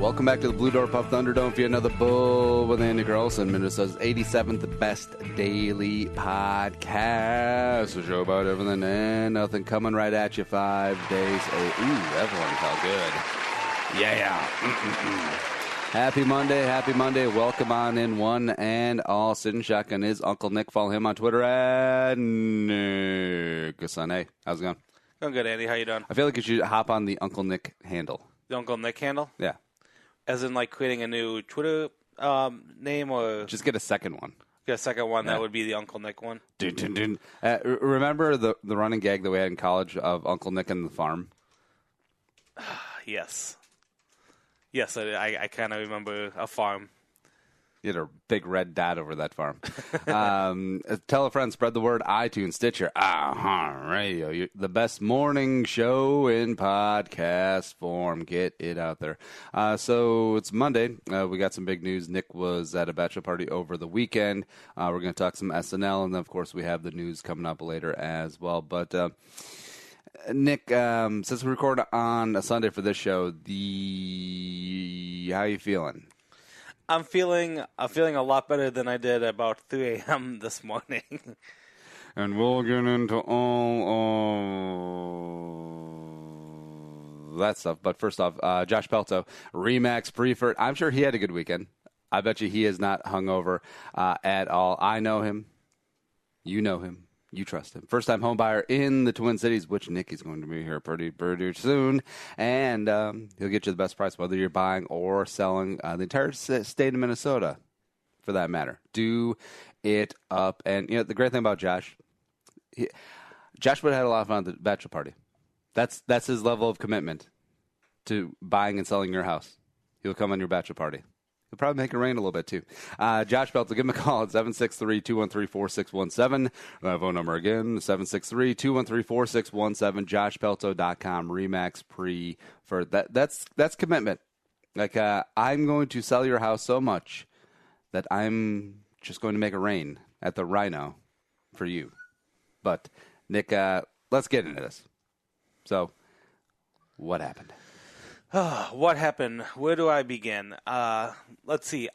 Welcome back to the Blue Door Puff Thunderdome for another Bull with Andy Carlson, Minnesota's 87th best daily podcast. A show about everything and nothing coming right at you 5 days. Everyone felt good. Yeah. Happy Monday. Welcome on in, one and all. Sitting shotgun is Uncle Nick. Follow him on Twitter at Nick. Good son. Hey, how's it going? Going good, Andy. How you doing? I feel like you should hop on the Uncle Nick handle. The Uncle Nick handle? Yeah. As in, like, creating a new Twitter name, or just get a second one. Get a second one. Yeah. That would be the Uncle Nick one. Remember the running gag that we had in college of Uncle Nick and the farm? Yes. Yes, I kind of remember a farm. You had a big red dot over that farm. Tell a friend, spread the word. iTunes, Stitcher, radio. The best morning show in podcast form. Get it out there. So it's Monday. We got some big news. Nick was at a bachelor party over the weekend. We're going to talk some SNL, and then, of course, we have the news coming up later as well. But Nick, since we record on a Sunday for this show, how are you feeling? I'm feeling a lot better than I did about 3 a.m. this morning. And we'll get into all that stuff. But first off, Josh Pelto, Remax Prefert. I'm sure he had a good weekend. I bet you he is not hungover at all. I know him. You know him. You trust him. First-time homebuyer in the Twin Cities, which Nick is going to be here pretty soon. And he'll get you the best price, whether you're buying or selling the entire state of Minnesota, for that matter. Do it up. And, you know, the great thing about Josh, Josh would have had a lot of fun at the bachelor party. That's his level of commitment to buying and selling your house. He'll come on your bachelor party. He'll probably make it rain a little bit, too. Josh Pelto, give him a call at 763-213-4617. My phone number again, 763-213-4617. JoshPelto.com. Remax Preferred. That's commitment. Like, I'm going to sell your house so much that I'm just going to make it rain at the Rhino for you. But, Nick, let's get into this. So, what happened? What happened? Where do I begin? Let's see.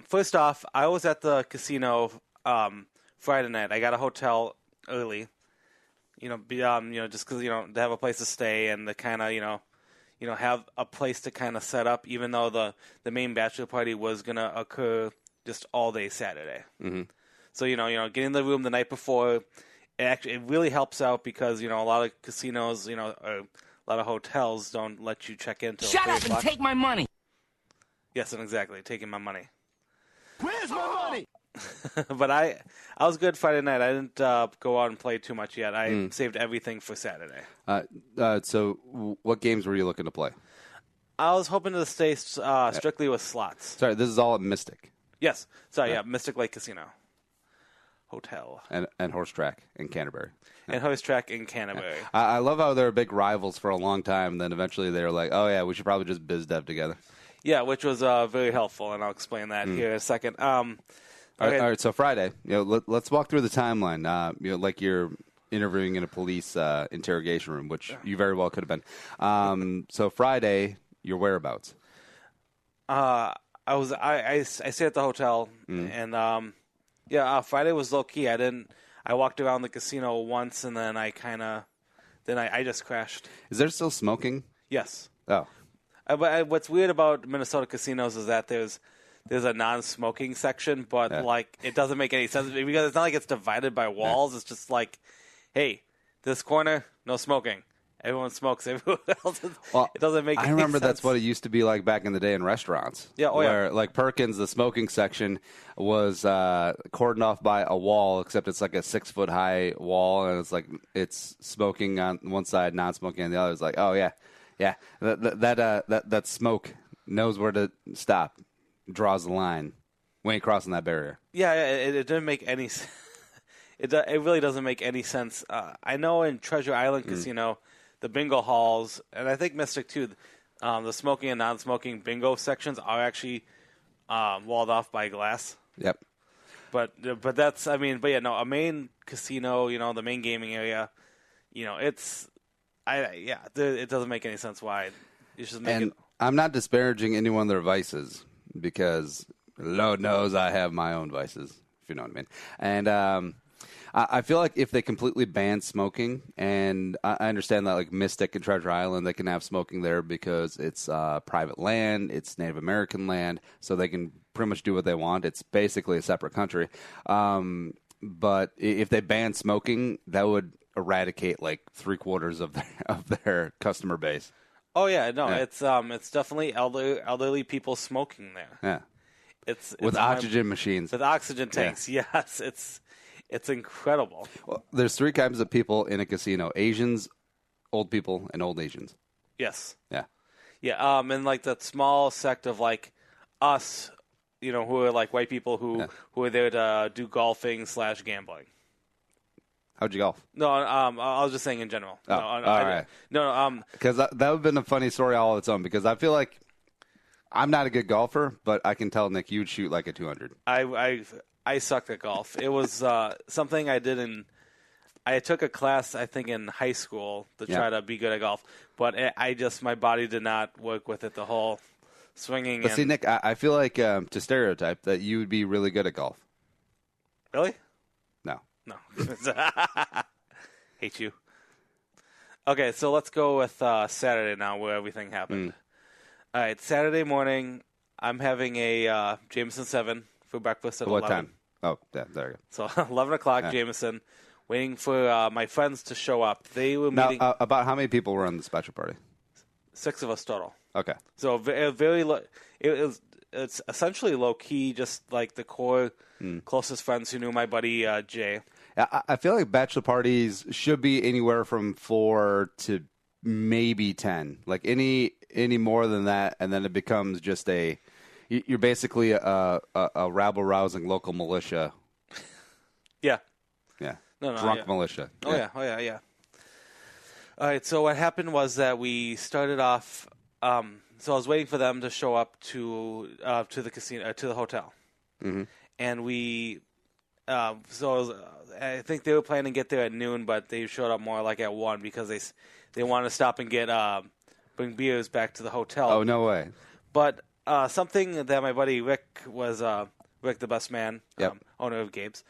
First off, I was at the casino Friday night. I got a hotel early, just because to have a place to stay and to kind of have a place to kind of set up. Even though the main bachelor party was gonna occur just all day Saturday. Mm-hmm. So getting the room the night before, it really helps out because a lot of casinos a lot of hotels don't let you check in till 3 o'clock. Shut up and take my money. Yes, and exactly, taking my money. Where's my money? But I was good Friday night. I didn't go out and play too much yet. I saved everything for Saturday. So what games were you looking to play? I was hoping to stay strictly with slots. Sorry, this is all at Mystic. Yes. Sorry, yeah, Mystic Lake Casino. Hotel. And Horse Track in Canterbury. And Horse Track in Canterbury. I love how they were big rivals for a long time. Then eventually they were like, oh, yeah, we should probably just biz dev together. Yeah, which was very helpful, and I'll explain that here in a second. Okay. All right, so Friday, let's walk through the timeline. Like you're interviewing in a police interrogation room, which you very well could have been. So Friday, your whereabouts? I stayed at the hotel, and Friday was low key. I walked around the casino once, and then I just crashed. Is there still smoking? Yes. Oh. But what's weird about Minnesota casinos is that there's a non-smoking section, but it doesn't make any sense because it's not like it's divided by walls. Yeah. It's just like, hey, this corner, no smoking. Everyone smokes. Everyone else. Well, it doesn't make any sense. I remember that's what it used to be like back in the day in restaurants. Yeah, where like Perkins, the smoking section was cordoned off by a wall, except it's like a 6-foot high wall, and it's smoking on one side, non-smoking on the other. It's like, oh yeah, that smoke knows where to stop, draws the line. We ain't crossing that barrier. Yeah, it didn't make any sense. It really doesn't make any sense. I know in Treasure Island Casino, the bingo halls, and I think Mystic too, the smoking and non-smoking bingo sections are actually walled off by glass. Yep. But a main casino, the main gaming area, it doesn't make any sense why you should make it. I'm not disparaging any one of their vices because Lord knows I have my own vices, if you know what I mean. And I feel like if they completely ban smoking, and I understand that like Mystic and Treasure Island, they can have smoking there because it's private land, it's Native American land, so they can pretty much do what they want. It's basically a separate country. But if they ban smoking, that would eradicate like 3/4 of their customer base. Oh yeah, no, it's definitely elderly people smoking there. Yeah, It's with oxygen machines. with oxygen tanks. Yeah. Yes, it's incredible. Well, there's 3 kinds of people in a casino: Asians, old people, and old Asians. Yes. Yeah. Yeah. And like that small sect of like us, who are like white people who are there to do golfing / gambling. How'd you golf? No, I was just saying in general. Oh, all right. No, because that would have been a funny story all its own. Because I feel like I'm not a good golfer, but I can tell Nick you'd shoot like a 200. I sucked at golf. It was something I did I took a class, I think, in high school to try to be good at golf, but my body did not work with it, the whole swinging. But see, Nick, I feel like to stereotype that you would be really good at golf. Really? No. Hate you. Okay, so let's go with Saturday now, where everything happened. All right, Saturday morning, I'm having a Jameson 7 for breakfast at What 11. time? Oh, yeah, there you go. So 11 o'clock, Jameson, waiting for my friends to show up. They were meeting. Now, about how many people were on the bachelor party? 6 of us total. Okay. So very low. It's essentially low key, just like the core closest friends who knew my buddy Jay. I feel like bachelor parties should be anywhere from 4 to maybe 10. Like any more than that, and then it becomes just you're basically a rabble-rousing local militia. Yeah. Yeah. No, Drunk militia. Oh yeah. All right. So what happened was that we started off. So I was waiting for them to show up to the casino, to the hotel, and we. I think they were planning to get there at noon, but they showed up more like at 1 because they wanted to stop and get bring beers back to the hotel. Oh, no way. But something that my buddy Rick was Rick, the best man, owner of Gabe's.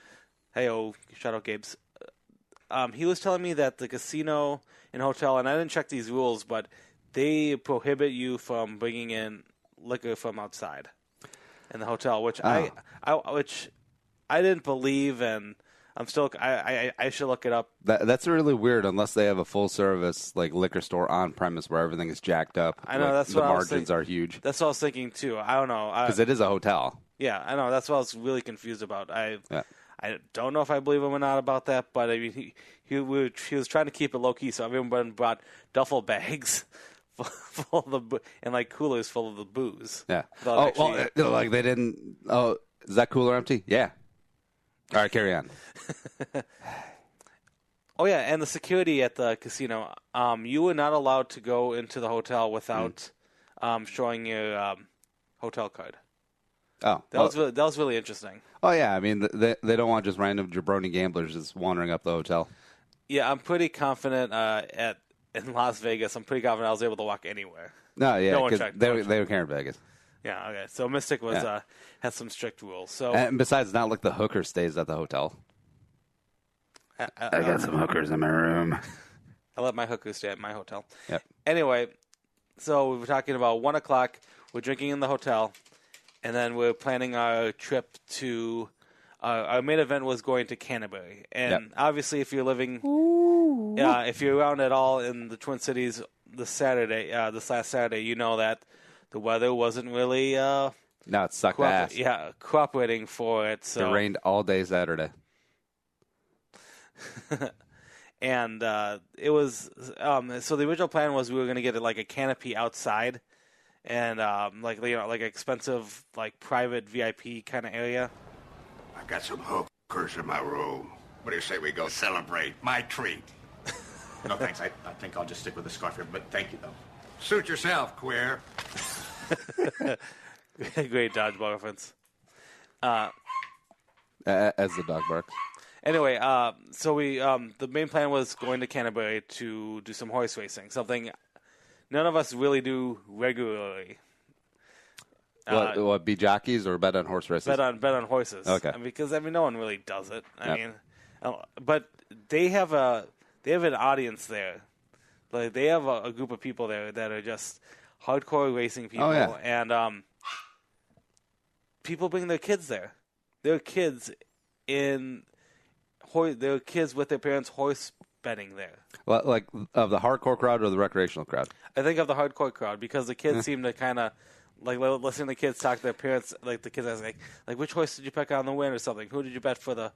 Hey, shout out Gabe's. He was telling me that the casino and hotel, and I didn't check these rules, but they prohibit you from bringing in liquor from outside in the hotel, which I didn't believe, and I'm still I should look it up. That's really weird unless they have a full service like liquor store on premise where everything is jacked up. I know like, that's the what margins are huge. That's what I was thinking too. I don't know because it is a hotel. Yeah, I know. That's what I was really confused about. I don't know if I believe him or not about that, but I mean he was trying to keep it low key, so everyone brought duffel bags full of and like coolers full of the booze. Yeah. Like they didn't. Oh, is that cooler empty? Yeah. All right, carry on. Oh yeah, and the security at the casino. You were not allowed to go into the hotel without showing your hotel card. Oh, that was really interesting. Oh yeah, I mean they don't want just random jabroni gamblers just wandering up the hotel. Yeah, I'm pretty confident in Las Vegas. I'm pretty confident I was able to walk anywhere. No, yeah, no one because checked. they were here in Vegas. Yeah, okay. So Mystic has some strict rules. So and besides, not like the hooker stays at the hotel. I got some hookers in my room. I let my hookers stay at my hotel. Yep. Anyway, so we were talking about 1 o'clock. We're drinking in the hotel, and then we're planning our trip to. Our main event was going to Canterbury, and obviously, if you're living, if you're around at all in the Twin Cities this last Saturday, you know that the weather wasn't really. No, it sucked ass. Yeah, cooperating for it. So it rained all day Saturday. And it was so the original plan was we were going to get like a canopy outside, and like expensive like private VIP kind of area. I got some hookers in my room. What do you say we go celebrate my treat? No thanks. I think I'll just stick with the scarf here. But thank you though. Suit yourself, queer. Great dodgeball reference. As the dog barks. Anyway, so we the main plan was going to Canterbury to do some horse racing, something none of us really do regularly. What, be jockeys or bet on horse races? Bet on horses. Okay. Because no one really does it. I mean, but they have an audience there. Like they have a group of people there that are just hardcore racing people, and people bring their kids there. Their kids their kids with their parents horse betting there. Well, like of the hardcore crowd or the recreational crowd? I think of the hardcore crowd because the kids seem to kind of like listening to kids talk to their parents. Like the kids ask like which horse did you pick on the win or something? Who did you bet for the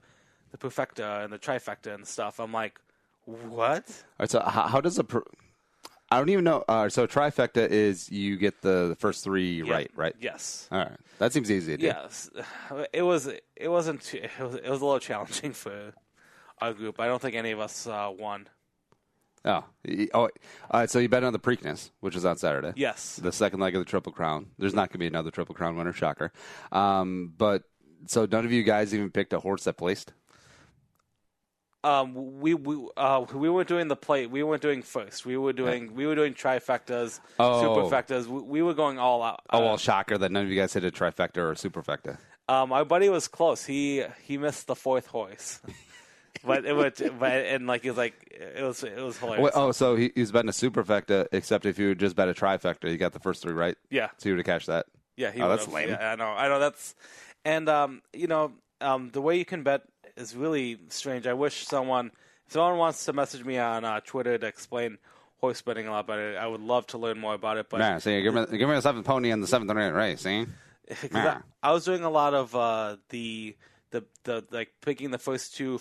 perfecta and the trifecta and stuff? I'm like, what? All right, so how does I don't even know. So trifecta is you get the first three right? Yes. All right, that seems easy to do. Yes, it wasn't. It was a little challenging for our group. I don't think any of us won. Oh, all right. So you bet on the Preakness, which is on Saturday. Yes. The second leg of the Triple Crown. There's not going to be another Triple Crown winner, shocker. But so none of you guys even picked a horse that placed. We weren't doing the plate. We weren't doing first. We were doing trifectas, superfectas. We were going all out. Shocker that none of you guys hit a trifecta or a superfecta. Our buddy was close. He missed the fourth horse. But it was hilarious. So he's betting a superfecta, except if you just bet a trifecta, you got the first three right. Yeah, so you would have cashed that. Yeah, that's lame. Yeah, I know that's, and the way you can bet is really strange. I wish if someone wants to message me on Twitter to explain horse betting a lot better, I would love to learn more about it. But yeah, see, give me the seventh pony in the seventh and eighth race. See, I was doing a lot of the like picking the first three,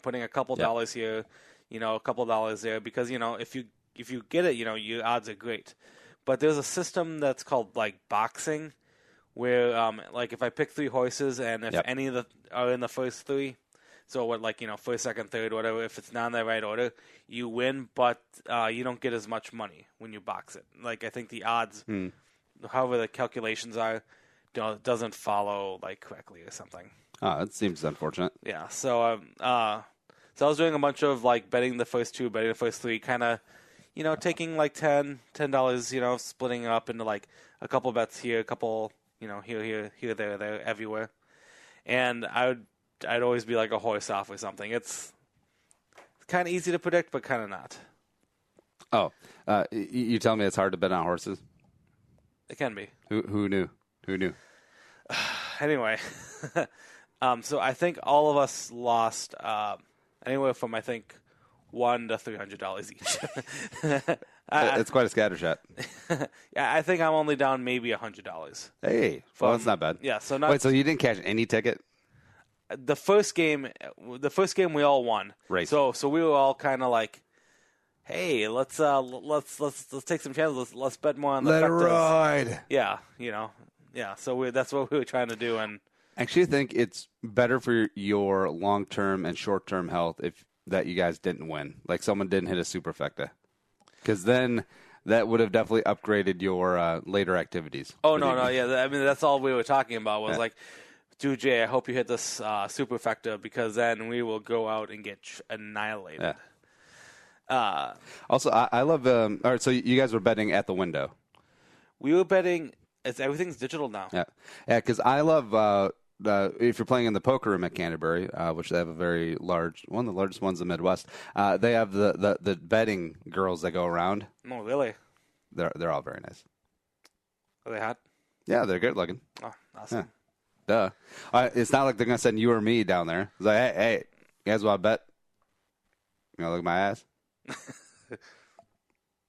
putting a couple dollars here, a couple dollars there, because if you get it, your odds are great. But there's a system that's called like boxing, where like if I pick three horses and if any of the are in the first three, so what first, second, third, whatever, if it's not in the right order, you win, but you don't get as much money when you box it. Like I think the odds, however the calculations are, doesn't follow like correctly or something. Oh, that seems unfortunate. Yeah, so I was doing a bunch of like betting the first two, betting the first three, kind of, taking like $10, splitting up into like a couple bets here, a couple, here, there, everywhere, and I'd always be like a horse off or something. It's kind of easy to predict, but kind of not. Oh, you tell me it's hard to bet on horses? It can be. Who knew? Who knew? Anyway. So I think all of us lost anywhere from I think $100 to $300 each. It's quite a scattershot. Yeah, I think I'm only down maybe $100. Hey, well, that's not bad. Yeah, so wait, so you didn't cash any ticket? The first game we all won. Right. So we were all kind of like, hey, let's take some chances. Let's bet more on the Let it ride. Yeah, yeah. So that's what we were trying to do, and. I actually think it's better for your long-term and short-term health that you guys didn't win. Like someone didn't hit a superfecta. Because then that would have definitely upgraded your later activities. Oh, no, yeah. I mean, that's all we were talking about was like, dude, Jay, I hope you hit this superfecta because then we will go out and get annihilated. Yeah. Also, I love all right, so you guys were betting at the window. We were betting. Everything's digital now. Yeah, because I love if you're playing in the poker room at Canterbury, which they have a very large, one of the largest ones in the Midwest. They have the betting girls that go around. Oh, really? They're all very nice. Are they hot? Yeah, they're good looking. Oh, awesome. Yeah. Duh. It's not like they're gonna send you or me down there. It's like, hey, you guys want to bet? Look at my ass.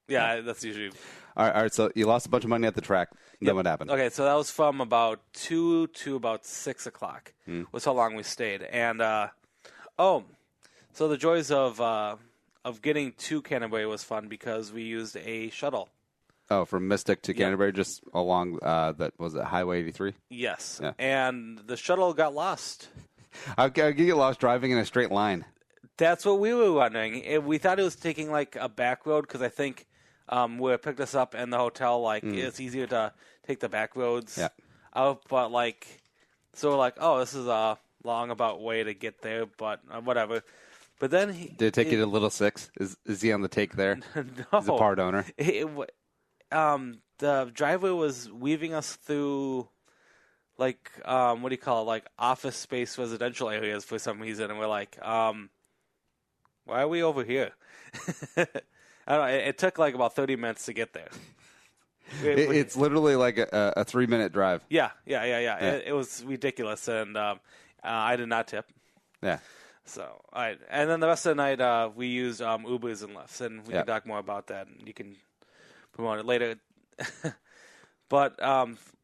Yeah, that's usually. All right. So you lost a bunch of money at the track. Then what happened? Okay, so that was from about 2 to about 6 o'clock. Was how long we stayed. And so the joys of getting to Canterbury was fun because we used a shuttle. Oh, from Mystic to Canterbury, just along that was it Highway 83. Yes, yeah. And the shuttle got lost. How can you get lost driving in a straight line? That's what we were wondering. We thought it was taking like a back road because I think where it picked us up in the hotel, like it's easier to take the back roads out. But so we're like, oh, this is a long about way to get there, but whatever. But then did it take you to Little Six? Is he on the take there? No, he's a part owner. the driver was weaving us through, like, what do you call it, like office space residential areas for some reason, and we're like, why are we over here? I don't know. It took like about 30 minutes to get there. It's literally like a 3-minute drive. Yeah. It was ridiculous, and I did not tip. Yeah. So, all right. And then the rest of the night, we used Ubers and Lyfts, and we can talk more about that, and you can promote it later. But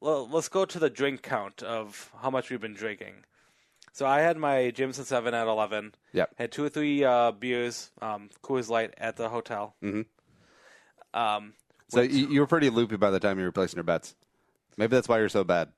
let's go to the drink count of how much we've been drinking. So I had my Jameson 7 at 11. Yep. Had 2 or 3 beers, Coors Light at the hotel. Mm-hmm. So you were pretty loopy by the time you were placing your bets. Maybe that's why you're so bad.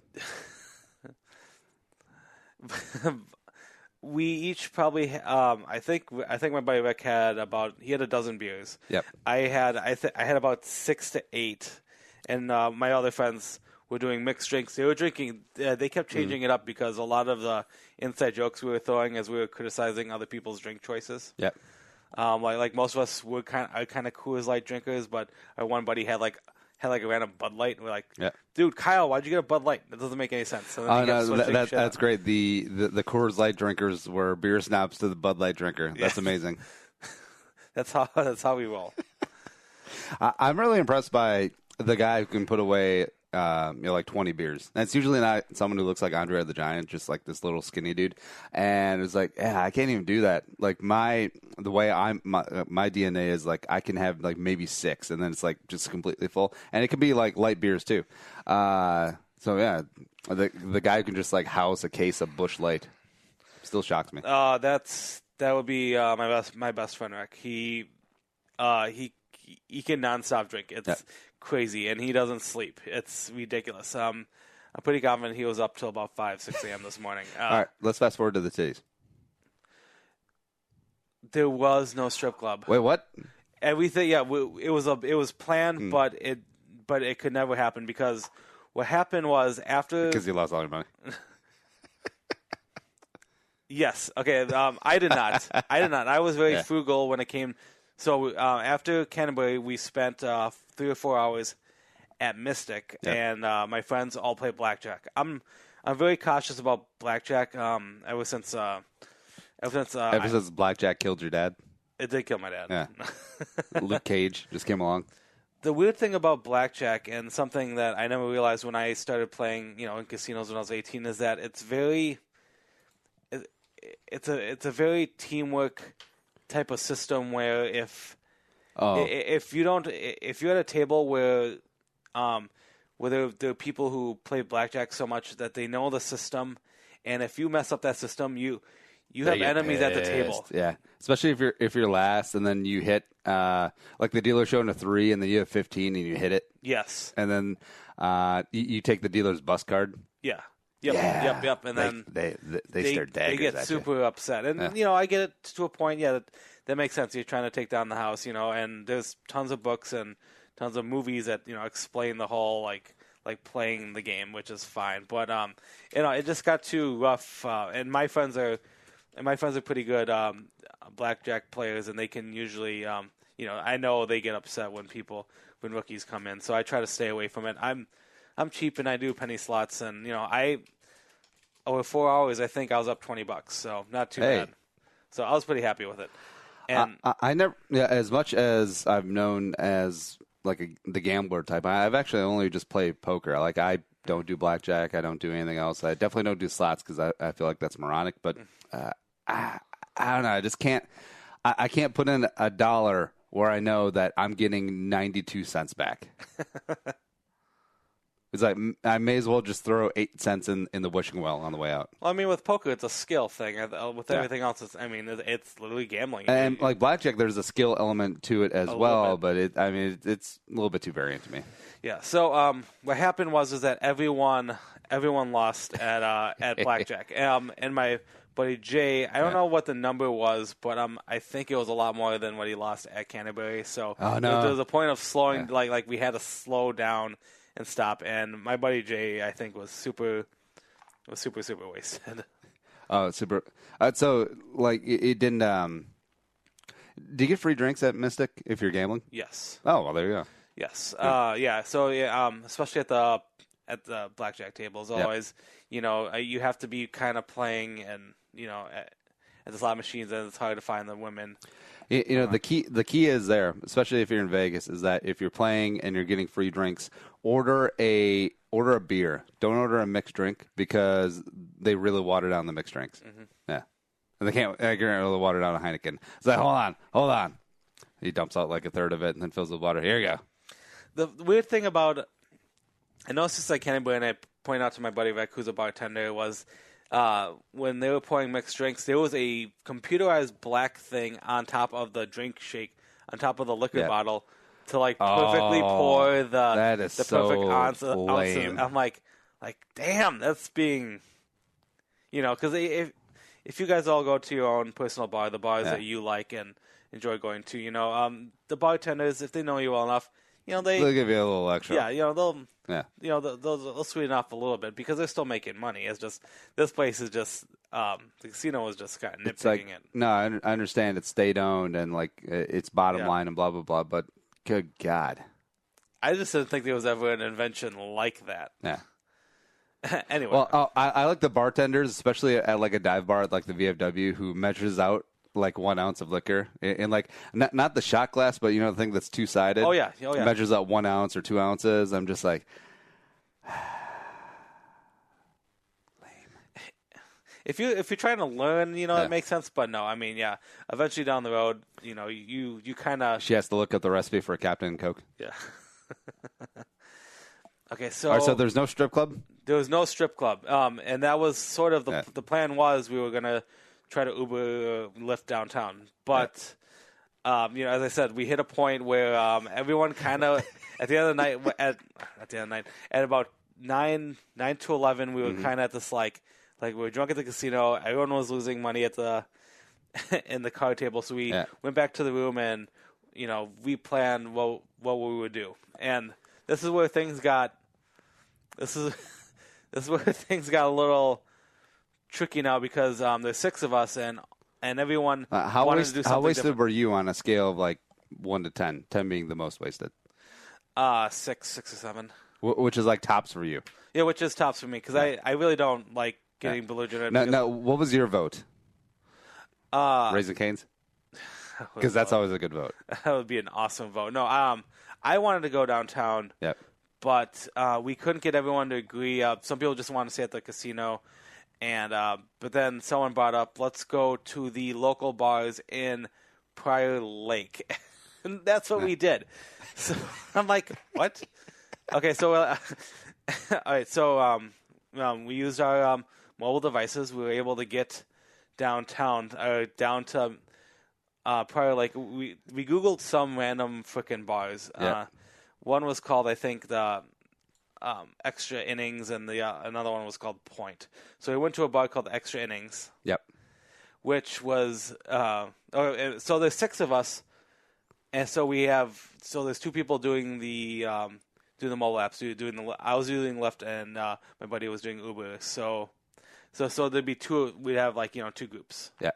We each probably, I think my buddy Rick had a dozen beers. Yep. I had about 6 to 8, and my other friends were doing mixed drinks. They were drinking. They kept changing it up because a lot of the inside jokes we were throwing as we were criticizing other people's drink choices. Yep. Like most of us were kind of Coors Light drinkers, but our one buddy had like a random Bud Light, and we're like, dude, Kyle, why'd you get a Bud Light? That doesn't make any sense. So that's great. The Coors Light drinkers were beer snobs to the Bud Light drinker. That's amazing. That's how we roll. I'm really impressed by the guy who can put away like 20 beers. And it's usually not someone who looks like Andre the Giant, just like this little skinny dude. And it's like, yeah, I can't even do that. Like my DNA is like I can have like maybe 6, and then it's like just completely full. And it can be like light beers too. So yeah, the guy who can just like house a case of Busch Light still shocks me. That would be my best friend Rick. He can nonstop drink. It's crazy, and he doesn't sleep. It's ridiculous. I'm pretty confident he was up till about 5-6 a.m. this morning. All right, let's fast forward to the titties. There was no strip club. Wait, what? Everything, yeah, it was planned, but it could never happen because what happened was because you lost all your money. Yes. Okay. I did not. I was very frugal when it came. So after Canterbury, we spent 3 or 4 hours at Mystic, and my friends all play blackjack. I'm very cautious about blackjack. Ever since blackjack killed your dad. It did kill my dad. Yeah. Luke Cage just came along. The weird thing about blackjack, and something that I never realized when I started playing, in casinos when I was 18, is that it's a very teamwork type of system where if you're at a table where there are people who play blackjack so much that they know the system, and if you mess up that system, you have enemies at the table. Yeah, especially if you're last, and then you hit like the dealer showing a 3, and then you have 15, and you hit it. Yes, and then you take the dealer's bus card. Yeah. Yep. And then they start daggers. They get at super you. upset, and I get it to a point. Yeah, that makes sense. You're trying to take down the house, and there's tons of books and tons of movies that explain the whole like playing the game, which is fine. But it just got too rough. And my friends are pretty good blackjack players, and they can usually I know they get upset when rookies come in, so I try to stay away from it. I'm cheap and I do penny slots, and over 4 hours I think I was up $20, so not too bad. So I was pretty happy with it. And I never, as much as I've known as like the gambler type, I've actually only just played poker. Like I don't do blackjack, I don't do anything else. I definitely don't do slots because I feel like that's moronic. But I don't know. I just can't. I can't put in $1 where I know that I'm getting 92 cents back. It's like I may as well just throw 8 cents in the wishing well on the way out. Well, I mean, with poker, it's a skill thing. With everything else, it's literally gambling. And like blackjack, there's a skill element to it as well, but it's a little bit too variant to me. Yeah. So what happened was that everyone lost at blackjack. And my buddy Jay, I don't know what the number was, but I think it was a lot more than what he lost at Canterbury. So there was a point of slowing, like we had to slow down and stop, and my buddy Jay, I think, was super wasted. Oh, super! So, like, it didn't. Do you get free drinks at Mystic if you're gambling? Yes. Oh, well, there you go. Yes. Yeah. So especially at the blackjack tables, always, you have to be kind of playing, and at the slot machines, and it's hard to find the women. The key is there, especially if you're in Vegas, is that if you're playing and you're getting free drinks, order a beer. Don't order a mixed drink because they really water down the mixed drinks. Mm-hmm. Yeah, and they can't really water down a Heineken. It's like, hold on. He dumps out like a third of it and then fills it with water. Here you go. The weird thing about, I know it's just like Kenny Boy, and I point out to my buddy Rick, who's a bartender, was when they were pouring mixed drinks, there was a computerized black thing on top of the drink shake, on top of the liquor bottle, to like perfectly pour the perfect ounces. I'm like, damn, that's being, because if you guys all go to your own personal bar, the bars that you like and enjoy going to, the bartenders, if they know you well enough, they'll give you a little extra. Yeah, they'll sweeten off a little bit because they're still making money. It's just this place is just the casino is just kind of nitpicking it. No, I understand it's state owned and like it's bottom line and blah blah blah. But good God, I just didn't think there was ever an invention like that. Yeah. Anyway, well, I like the bartenders, especially at like a dive bar like the VFW, who measures out like 1 ounce of liquor and like not the shot glass, but the thing that's two-sided. Oh yeah. Measures out 1 ounce or 2 ounces. I'm just like, lame. If you're trying to learn, it makes sense. But no, I mean, eventually down the road, you kind of. She has to look up the recipe for a Captain Coke. Yeah. Okay, so. All right, so there's no strip club. There was no strip club, and that was sort of the plan. Was we were gonna try to Uber Lyft downtown, but as I said, we hit a point where everyone kind of at the end of the night at about 9 to 11, we were kind of at this like we were drunk at the casino. Everyone was losing money at the in the card table, so we went back to the room and we planned what we would do, and this is where things got a little tricky now because there's 6 of us and everyone wanted to do something how wasted different. were you on a scale of like 1 to 10? 10 being the most wasted. 6 or 7. Which is like tops for you. Yeah, which is tops for me because I really don't like getting belligerent. Now, what was your vote? Raising Cane's? Because that's always a good vote. That would be an awesome vote. No, I wanted to go downtown. Yep. But we couldn't get everyone to agree. Some people just want to stay at the casino. And but then someone brought up, let's go to the local bars in Prior Lake. And that's what we did. So I'm like, what? Okay, so all right, so we used our mobile devices. We were able to get down to Prior Lake. We Googled some random frickin' bars. One was called, I think, the Extra Innings, and the another one was called Point. So we went to a bar called Extra Innings. Yep. Which was so there's 6 of us, and so there's 2 people doing the mobile apps. I was doing Lyft, and my buddy was doing Uber. So there'd be 2. We'd have 2 groups. Yeah.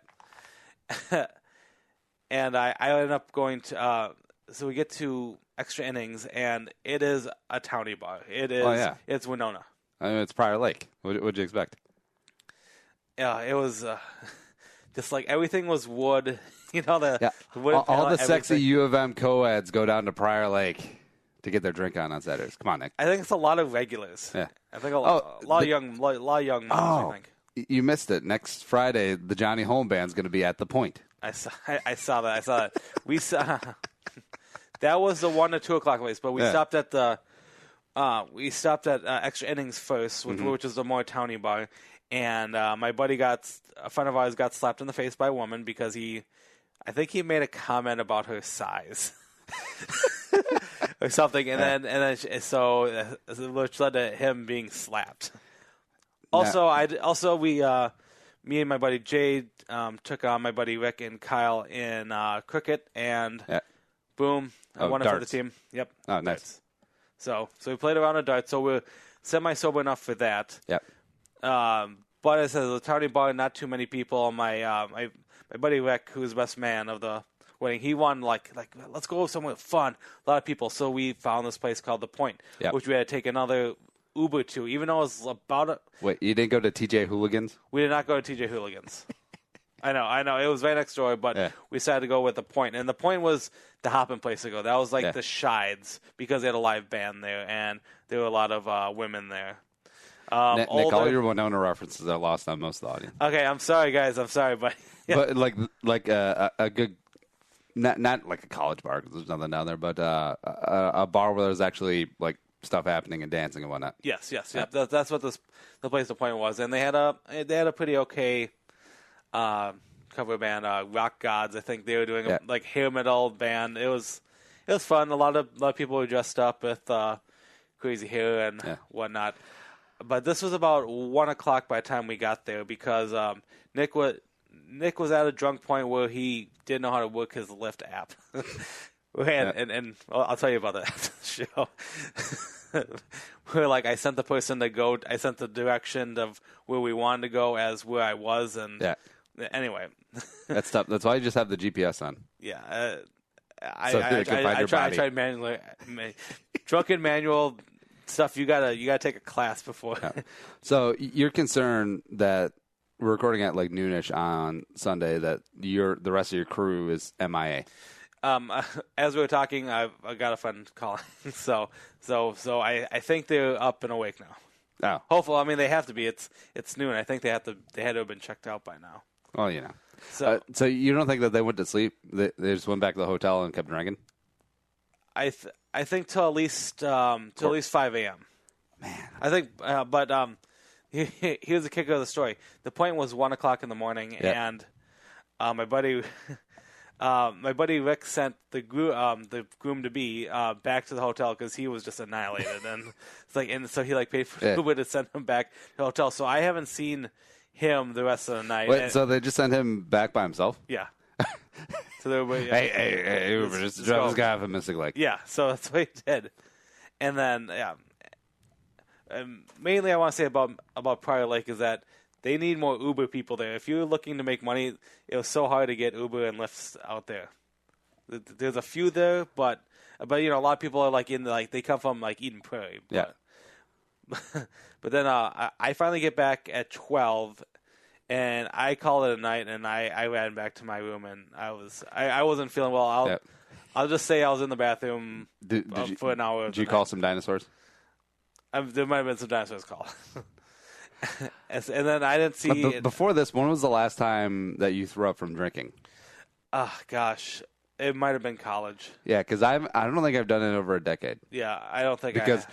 And I ended up going to. So we get to Extra Innings, and it is a townie bar. It is. Oh, yeah. It's Winona. I mean, it's Prior Lake. What'd you expect? Yeah, it was just like everything was wood. The wood. All the sexy U of M co-eds go down to Prior Lake to get their drink on Saturdays. Come on, Nick. I think it's a lot of regulars. Yeah. I think a lot of young moms, I think. You missed it. Next Friday, the Johnny Holm Band's going to be at the Point. I saw that. We saw. That was the 1 to 2 o'clock place, but we stopped at the Extra Innings first, which is the more towny bar, and my buddy a friend of ours got slapped in the face by a woman because I think he made a comment about her size or something, and then which led to him being slapped. Also, me and my buddy Jay took on my buddy Rick and Kyle in cricket, and boom. I won it for the team. Yep. Oh, nice. Darts. So we played around a dart. So we're semi-sober enough for that. Yep. But as a townie bar, not too many people. My buddy Rick, who's best man of the wedding. He wanted like let's go somewhere fun. A lot of people. So we found this place called The Point, Yep. which we had to take another Uber to, even though it was about a. Wait, you didn't go to TJ Hooligans? We did not go to TJ Hooligans. I know. It was right next door, but we decided to go with The Point. And The Point was the hopping place to go. That was like the Shides, because they had a live band there, and there were a lot of women there. Nick, all your Winona references are lost on most of the audience. Okay, I'm sorry, guys. I'm sorry, but... Yeah. But like a good... Not like a college bar, because there's nothing down there, but a bar where there's actually like stuff happening and dancing and whatnot. Yes. That's what the place The Point was. And they had a pretty okay... cover band, Rock Gods. I think they were doing like hair metal band. It was fun. A lot of people were dressed up with crazy hair and whatnot. But this was about 1 o'clock by the time we got there, because Nick was at a drunk point where he didn't know how to work his Lyft app. and I'll tell you about that after the show. Where like I sent the person to go. I sent the direction of where we wanted to go as where I was, and anyway, that's tough. That's why you just have the GPS on. Yeah, I tried manually, drunken manual stuff. You gotta take a class before. Yeah. So you're concerned that we're recording at like noonish on Sunday, that the rest of your crew is MIA. As we were talking, I got a friend calling, so I think they're up and awake now. Oh, hopefully. I mean, they have to be. It's noon. I think they had to have been checked out by now. Well, you know. So you don't think that they went to sleep? They just went back to the hotel and kept drinking? I think till at least 5 a.m. Man, I think, but here's the kicker of the story. The Point was 1 o'clock in the morning, and my buddy Rick sent the groom to be back to the hotel because he was just annihilated, and it's like, and so he like paid for Uber to send him back to the hotel. So I haven't seen him the rest of the night. Wait, so they just sent him back by himself? Yeah. So they were, hey, Uber, just drop this guy off a Mystic Lake. Yeah, so that's what he did. And then, mainly I want to say about Prior Lake is that they need more Uber people there. If you're looking to make money, it was so hard to get Uber and Lyfts out there. There's a few there, but you know, a lot of people are like they come from like Eden Prairie. But, but then I finally get back at 12, and I call it a night, and I ran back to my room, and I wasn't feeling well. I'll just say I was in the bathroom for an hour. Did you call some dinosaurs? There might have been some dinosaurs call. And then I didn't see. Before this, when was the last time that you threw up from drinking? Oh gosh, it might have been college. Yeah, because I don't think I've done it over a decade. Yeah, I don't think because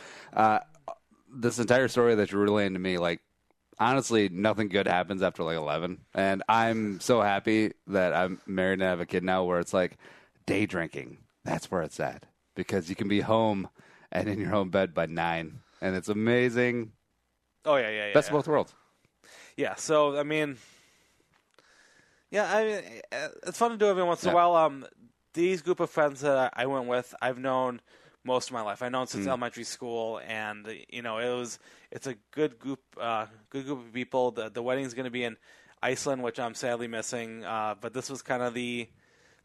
this entire story that you're relaying to me, like, honestly, nothing good happens after like 11, and I'm so happy that I'm married and have a kid now, where it's like day drinking. That's where it's at, because you can be home and in your own bed by 9, and it's amazing. Oh yeah. Best of both worlds. Yeah. So I mean, it's fun to do every once in a while. These group of friends that I went with, I've known most of my life. I've known since elementary school, and you know, it's a good group of people. The wedding's going to be in Iceland, which I'm sadly missing. But this was kind of the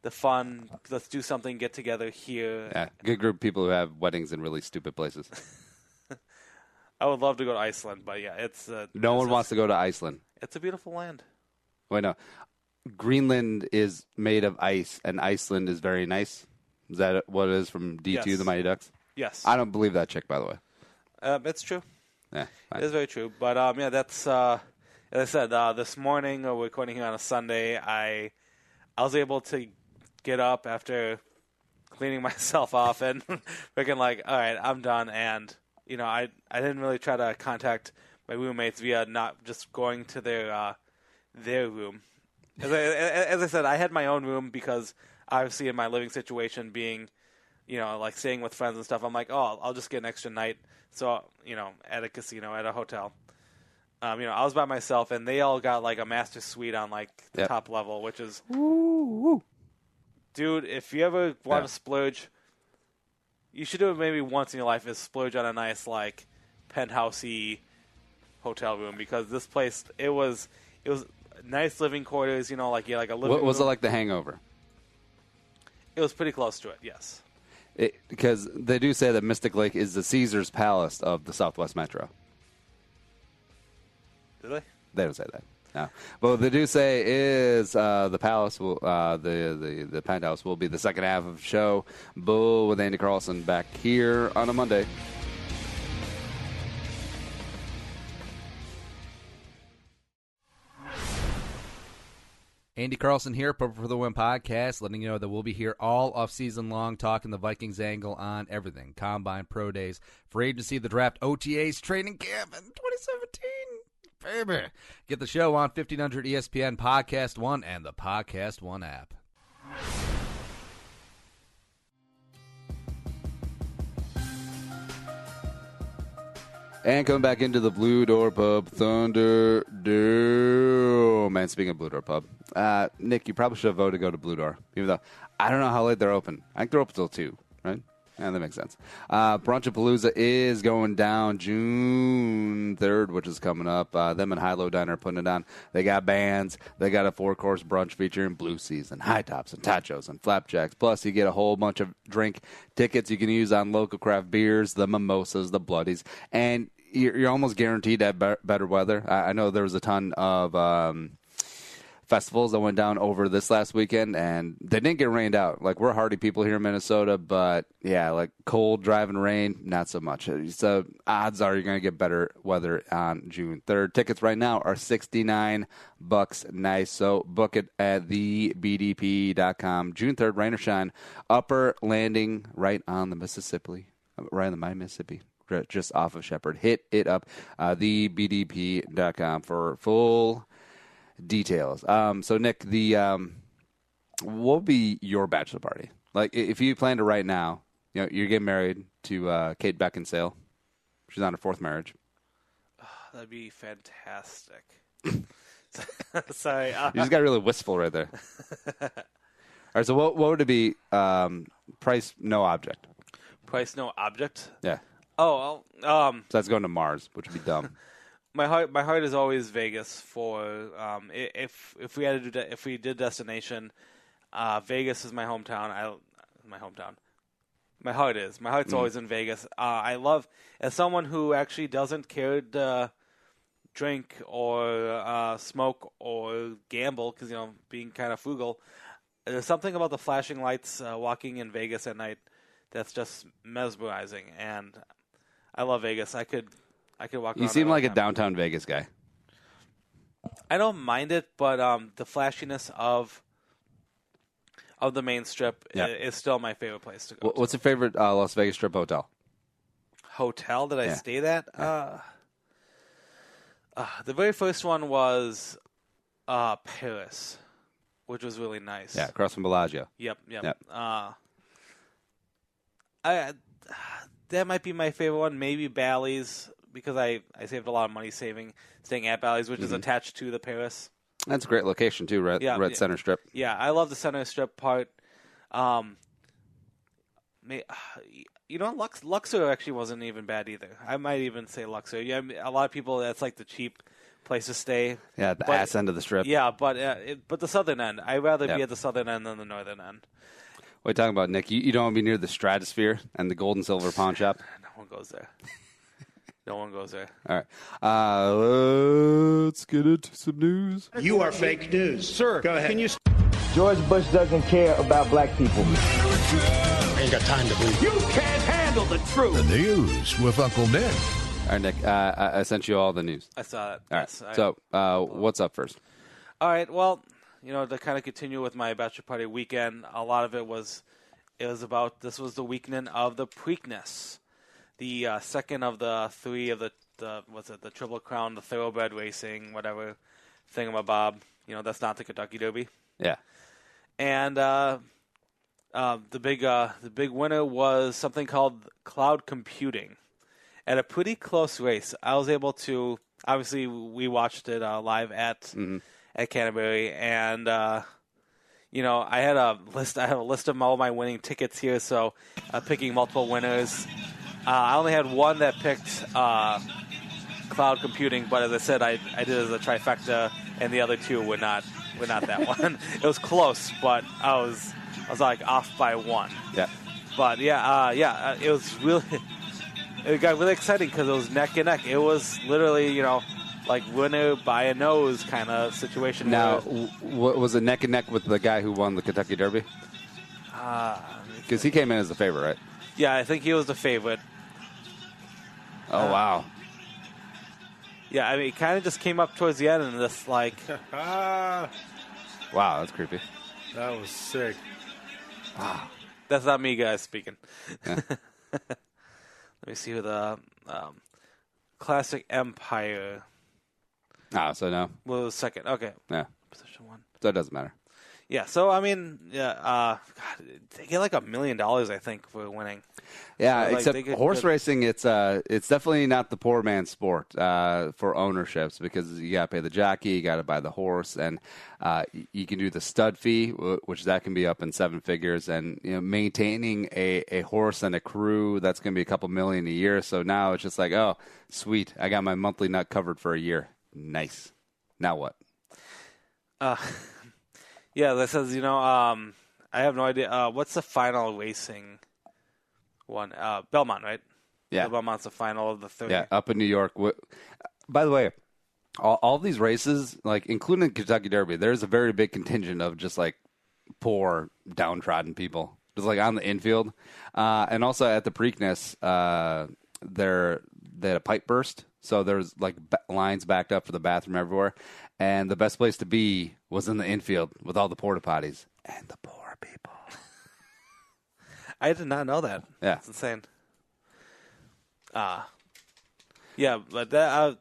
fun. Let's do something, get together here. Yeah, good group of people who have weddings in really stupid places. I would love to go to Iceland, but yeah, it's no one wants to go to Iceland. It's a beautiful land. Wait, no, Greenland is made of ice, and Iceland is very nice. Is that what it is from D2, Yes. the Mighty Ducks? Yes, I don't believe that chick, by the way. It's true. Yeah, it is very true. But yeah, that's as I said. This morning, we're recording here on a Sunday. I was able to get up after cleaning myself off and freaking like, all right, I'm done. And you know, I didn't really try to contact my roommates via not just going to their room. As I said, I had my own room because obviously in my living situation being, you know, like staying with friends and stuff, I'm like, oh, I'll just get an extra night. So, you know, at a casino, at a hotel. You know, I was by myself, and they all got like a master suite on like the top level, which is, dude, if you ever want to splurge, you should do it maybe once in your life, is splurge on a nice like penthousey hotel room, because this place, it was nice living quarters, you know, like like a living room. Was it like The Hangover? It was pretty close to it, yes. Because they do say that Mystic Lake is the Caesar's Palace of the Southwest Metro. Did they? They don't say that. No. But what they do say is the Palace, will, the Penthouse will be the second half of the show. Bull with Andy Carlson back here on a Monday. Andy Carlson here, Purple for the Win podcast, letting you know that we'll be here all off-season long talking the Vikings angle on everything. Combine, pro days, free agency, the draft, OTAs, training camp in 2017. Baby. Get the show on 1500 ESPN, Podcast One, and the Podcast One app. And coming back into the Blue Door Pub, Thunder Dome. Man, speaking of Blue Door Pub, Nick, you probably should have voted to go to Blue Door, even though I don't know how late they're open. I think they're open till 2, right? Yeah, that makes sense. Brunchapalooza is going down June 3rd, which is coming up. Them and High-Low Diner are putting it on. They got bands. They got a 4-course brunch featuring Blue Seas and High Tops and Tachos and Flapjacks. Plus, you get a whole bunch of drink tickets you can use on local craft beers, the mimosas, the bloodies, and you're almost guaranteed to have better weather. I know there was a ton of festivals that went down over this last weekend, and they didn't get rained out. Like, we're hardy people here in Minnesota, but, yeah, like cold, driving rain, not so much. So odds are you're going to get better weather on June 3rd. Tickets right now are $69. Nice. So book it at thebdp.com. June 3rd, rain or shine. Upper Landing right on the Mississippi, right on the Mississippi. Just off of Shepherd. Hit it up, thebdp.com for full details. So, Nick, what would be your bachelor party? Like, if you planned it right now, you know, you're getting married to Kate Beckinsale. She's on her 4th marriage. Oh, that'd be fantastic. Sorry. You just got really wistful right there. All right, so what would it be? Price, no object. Price, no object? Yeah. Oh, well, So that's going to Mars, which would be dumb. My heart is always Vegas. For if we had to do if we did destination, Vegas is my hometown. My heart's always in Vegas. I love, as someone who actually doesn't care to drink or smoke or gamble, because being kind of frugal. There's something about the flashing lights walking in Vegas at night that's just mesmerizing, and I love Vegas. I could walk around. You seem like a downtown Vegas guy. I don't mind it, but the flashiness of the main strip is still my favorite place to go. What's your favorite Las Vegas Strip hotel? Hotel that I stayed at? The very first one was Paris, which was really nice. Yeah, across from Bellagio. Yep. That might be my favorite one. Maybe Bally's, because I saved a lot of money staying at Bally's, which is attached to the Paris. That's a great location too, right? Yeah, Red Center Strip. Yeah, I love the Center Strip part. Luxor actually wasn't even bad either. I might even say Luxor. Yeah, a lot of people, that's like the cheap place to stay. Yeah, the ass end of the strip. Yeah, but the southern end. I'd rather be at the southern end than the northern end. What are you talking about, Nick? You don't want to be near the Stratosphere and the Gold and Silver Pawn Shop? No one goes there. No one goes there. All right. Let's get into some news. You are fake news. Sir, go ahead. Can you... George Bush doesn't care about black people. Ain't got time to believe. You can't handle the truth. The news with Uncle Nick. All right, Nick, I sent you all the news. I saw that. All right. So what's up first? All right. Well, to kind of continue with my bachelor party weekend, a lot of it was about, this was the weekend of the Preakness, the second of the 3 of the Triple Crown, the thoroughbred racing, whatever thingamabob. That's not the Kentucky Derby. Yeah. And the big winner was something called cloud computing. At a pretty close race, I was able to, obviously we watched it live at Canterbury, and I had a list of all my winning tickets here, so picking multiple winners. I only had one that picked cloud computing, but as I said, I did it as a trifecta, and the other 2 would not but not that one. It was close, but I was like off by one. Yeah. But it was really. It got really exciting because it was neck and neck. It was literally, like winner by a nose kind of situation. Now, was it neck and neck with the guy who won the Kentucky Derby? Because he came in as the favorite, right? Yeah, I think he was the favorite. Oh, wow. Yeah, I mean, it kind of just came up towards the end and just like... Wow, that's creepy. That was sick. Wow. That's not me, guys, speaking. Yeah. Let me see who the Classic Empire... So no. Well, it was second. Okay. Yeah. Position 1. So it doesn't matter. Yeah, so, I mean, God, they get like $1 million, I think, for winning. Yeah, so, except horse racing, it's definitely not the poor man's sport for ownerships because you got to pay the jockey, you got to buy the horse, and you can do the stud fee, which that can be up in 7 figures, and maintaining a horse and a crew, that's going to be a couple million a year. So now it's just like, oh, sweet, I got my monthly nut covered for a year. Nice. Now what? Yeah, that says, I have no idea. What's the final racing one? Belmont, right? Yeah. So Belmont's the final of the 30. Yeah, up in New York. By the way, all these races, like including the Kentucky Derby, there's a very big contingent of just like poor, downtrodden people, just like on the infield. And also at the Preakness, they had a pipe burst. So there's like lines backed up for the bathroom everywhere. And the best place to be was in the infield with all the porta potties and the poor people. I did not know that. Yeah. It's insane. Yeah, but that,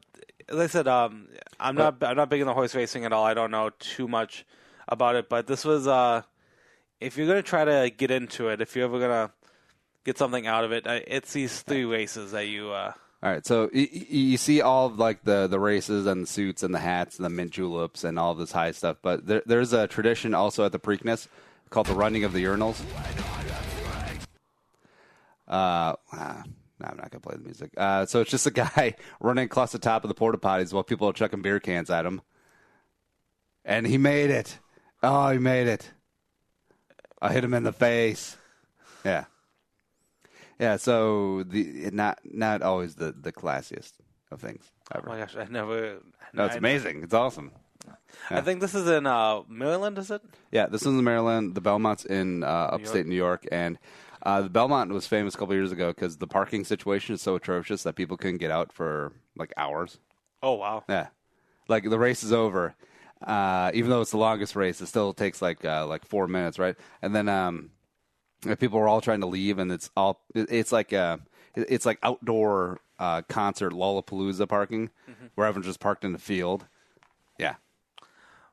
as I said, I'm not big in the horse racing at all. I don't know too much about it, but this was if you're gonna try to get into it, if you're ever gonna get something out of it, it's these 3 races that you. All right, so you see all of like the races and the suits and the hats and the mint juleps and all this high stuff, but there's a tradition also at the Preakness called the running of the urinals. No, I'm not gonna play the music. So it's just a guy running across the top of the porta potties while people are chucking beer cans at him, and he made it. Oh, he made it! I hit him in the face. Yeah. Yeah, so not always the classiest of things ever. Oh my gosh, I never. No, it's amazing. It's awesome. Yeah. I think this is in Maryland, is it? Yeah, this is in Maryland. The Belmont's in upstate New York, and the Belmont was famous a couple years ago because the parking situation is so atrocious that people couldn't get out for like hours. Oh wow! Yeah, like the race is over, even though it's the longest race, it still takes like 4 minutes, right? And then people were all trying to leave, and it's like outdoor concert Lollapalooza parking, where everyone's just parked in the field. Yeah.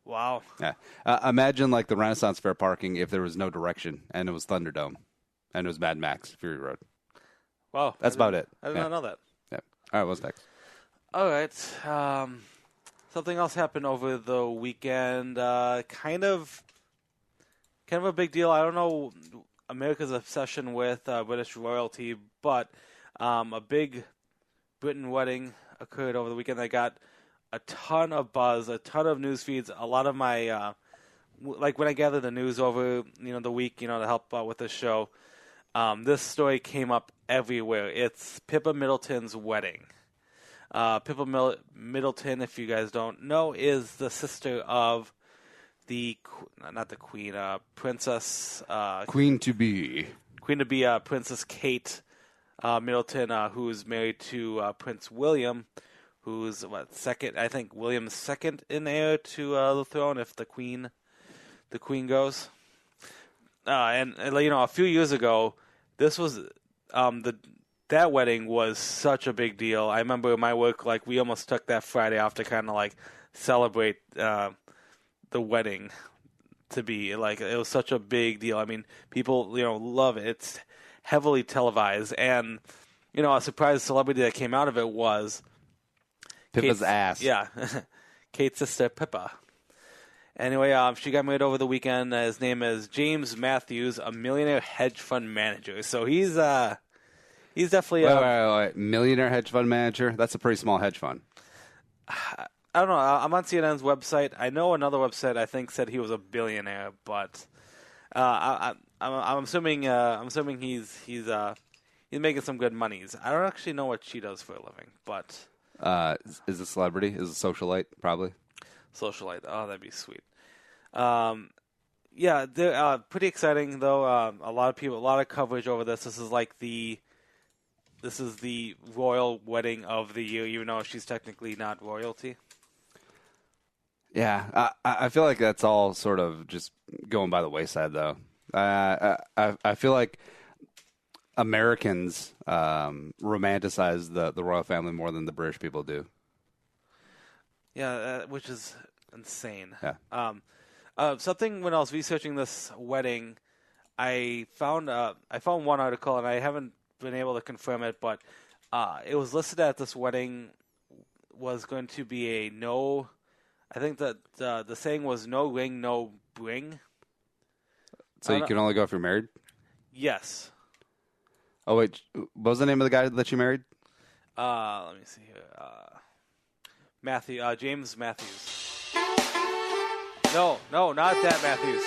Wow. Yeah. Imagine like the Renaissance Fair parking if there was no direction and it was Thunderdome and it was Mad Max Fury Road. Wow. That's about it. I did not know that. Yeah. All right. What's next? All right. Something else happened over the weekend. Kind of a big deal. I don't know America's obsession with British royalty, but a big Britain wedding occurred over the weekend that got a ton of buzz, a ton of news feeds. A lot of my, like when I gather the news over, the week, to help with the show, this story came up everywhere. It's Pippa Middleton's wedding. Pippa Middleton, if you guys don't know, is the sister of not the queen, princess. Queen to be, Princess Kate Middleton, who's married to Prince William, who's second? I think William's second in heir to the throne if the queen goes. And a few years ago, this was that wedding was such a big deal. I remember in my work, we almost took that Friday off to kind of celebrate the wedding. To be it was such a big deal. I mean, people love it. It's heavily televised, and a surprise celebrity that came out of it was Pippa's ass. Yeah, Kate's sister Pippa. Anyway, she got married over the weekend. His name is James Matthews, a millionaire hedge fund manager. So he's definitely wait. Millionaire hedge fund manager. That's a pretty small hedge fund. I don't know. I'm on CNN's website. I know another website I think said he was a billionaire, but I'm assuming he's making some good monies. I don't actually know what she does for a living, but is a celebrity? Is a socialite? Probably. Socialite. Oh, that'd be sweet. Yeah, they're pretty exciting though. A lot of coverage over this. This is the royal wedding of the year, even though she's technically not royalty. Yeah, I feel like that's all sort of just going by the wayside, though. I feel like Americans romanticize the royal family more than the British people do. Yeah, which is insane. Yeah. Something when I was researching this wedding, I found one article, and I haven't been able to confirm it, but it was listed that this wedding was going to be a no. I think that the saying was no ring, no bring. So you can only go if you're married? Yes. Oh, wait. What was the name of the guy that you married? Let me see here. James Matthews. No, not that Matthews.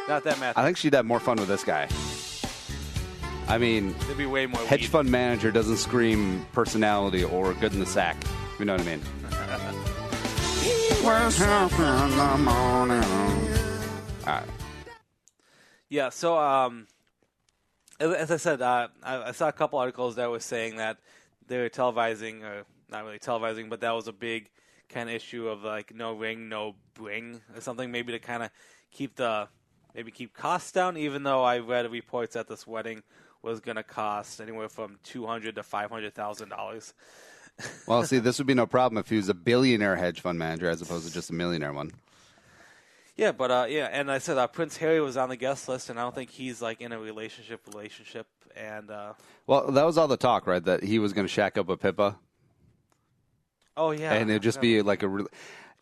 Not that Matthews. I think she'd have more fun with this guy. I mean, there'd be way more hedge weed. fund manager doesn't scream personality or good in the sack. You know what I mean? All right. Yeah, so as I said, I saw a couple articles that were saying that they were televising, or not really televising, but that was a big kind of issue of like no ring, no bring, or something, maybe to kind of keep costs down. Even though I read reports that this wedding was going to cost anywhere from $200,000 to $500,000. Well, see, this would be no problem if he was a billionaire hedge fund manager as opposed to just a millionaire one. Yeah, but and I said Prince Harry was on the guest list, and I don't think he's like in a relationship, and well, that was all the talk, right? That he was going to shack up with Pippa. Oh yeah, and it'd just be like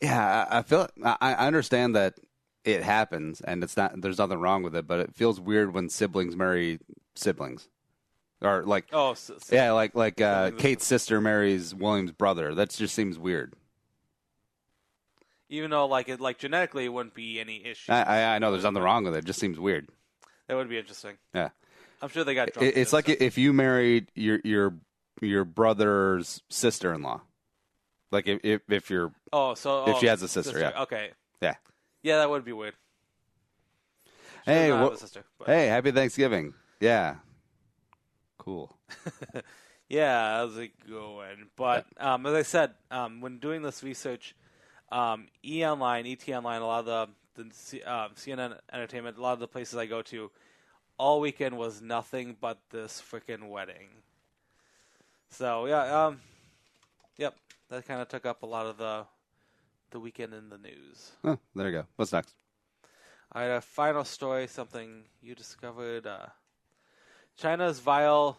I feel I understand that it happens, and it's not. There's nothing wrong with it, but it feels weird when siblings marry siblings, or like Kate's sister marries William's brother. That just seems weird. Even though, like genetically, it wouldn't be any issue. I know there's nothing wrong with it. It just seems weird. That would be interesting. Yeah, I'm sure they got drunk. It's like if you married your brother's sister-in-law, like if you're if she has a sister, yeah, okay, yeah, that would be weird. Hey, hey, happy Thanksgiving. Yeah, cool. Yeah, how's it going? But as I said, when doing this research. ET Online, a lot of the CNN Entertainment, a lot of the places I go to, all weekend was nothing but this freaking wedding. So yeah, yep, that kind of took up a lot of the weekend in the news. Oh, there you go. What's next? All right, a final story, something you discovered. China's vile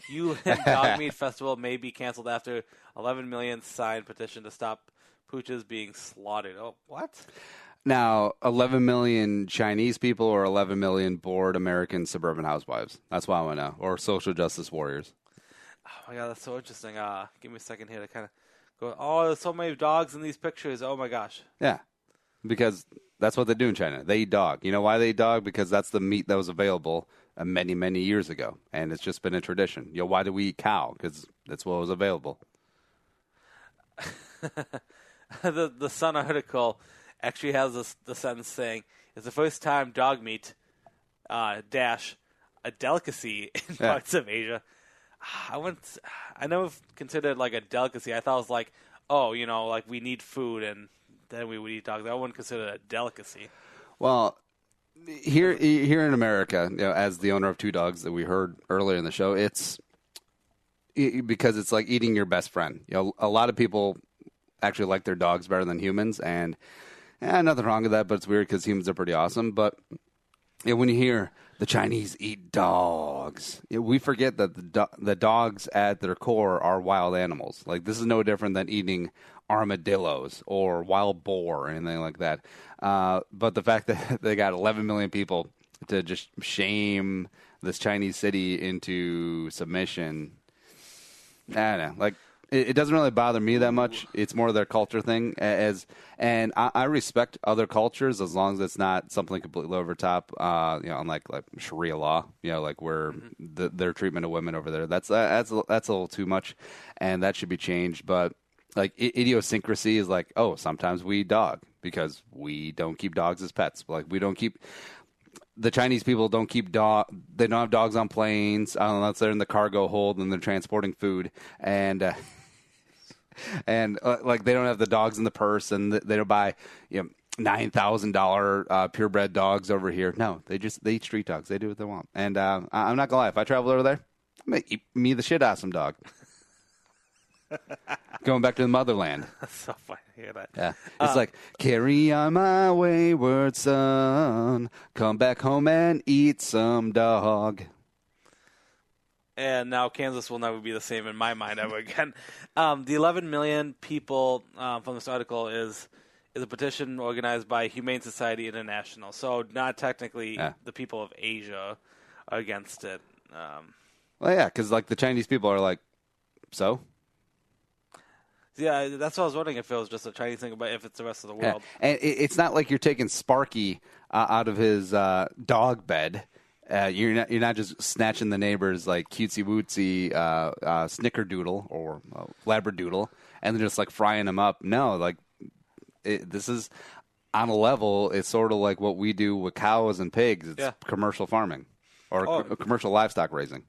Yulin Dog Meat Festival may be canceled after 11 million signed petition to stop pooches being slaughtered. Oh, what? Now, 11 million Chinese people or 11 million bored American suburban housewives? That's what I want to know. Or social justice warriors. Oh, my God, that's so interesting. Give me a second here to kind of go, oh, there's so many dogs in these pictures. Oh, my gosh. Yeah, because that's what they do in China. They eat dog. You know why they eat dog? Because that's the meat that was available many, many years ago. And it's just been a tradition. You know, why do we eat cow? Because that's what was available. The Sun article actually has the sentence saying, "It's the first time dog meat dash a delicacy in parts of Asia." I never considered it like a delicacy. I thought it was like, oh, you know, like we need food and then we would eat dogs. I wouldn't consider it a delicacy. Well, here in America, you know, as the owner of two dogs that we heard earlier in the show, because it's like eating your best friend. You know, a lot of people actually like their dogs better than humans, and nothing wrong with that, but it's weird because humans are pretty awesome. But when you hear the Chinese eat dogs, we forget that the dogs at their core are wild animals. Like, this is no different than eating armadillos or wild boar or anything like that. But the fact that they got 11 million people to just shame this Chinese city into submission, I don't know. Like, it doesn't really bother me that much. It's more their culture thing. And I respect other cultures as long as it's not something completely over top. Unlike like Sharia law, like where their treatment of women over there. That's a little too much, and that should be changed. But like idiosyncrasy is like, oh, sometimes we eat dog because we don't keep dogs as pets. Like we don't keep. The Chinese people don't keep they don't have dogs on planes unless they're in the cargo hold and they're transporting food, and like they don't have the dogs in the purse, and they don't buy $9,000 purebred dogs over here. No, they eat street dogs. They do what they want. And I'm not gonna lie, if I travel over there, I'm gonna eat me the shit out of some dog. Going back to the motherland. That's so funny to hear that. Yeah. It's like, carry on my wayward son, come back home and eat some dog. And now Kansas will never be the same in my mind ever again. The 11 million people from this article is a petition organized by Humane Society International. So not technically the people of Asia are against it. Well, yeah, because like the Chinese people are like, so? Yeah, that's what I was wondering if it was just a Chinese thing, but if it's the rest of the world. Yeah. And it's not like you're taking Sparky out of his dog bed. You're not just snatching the neighbor's like cutesy wootsy snickerdoodle or labradoodle and then just like frying them up. No, like this is on a level. It's sort of like what we do with cows and pigs. It's commercial farming or commercial livestock raising.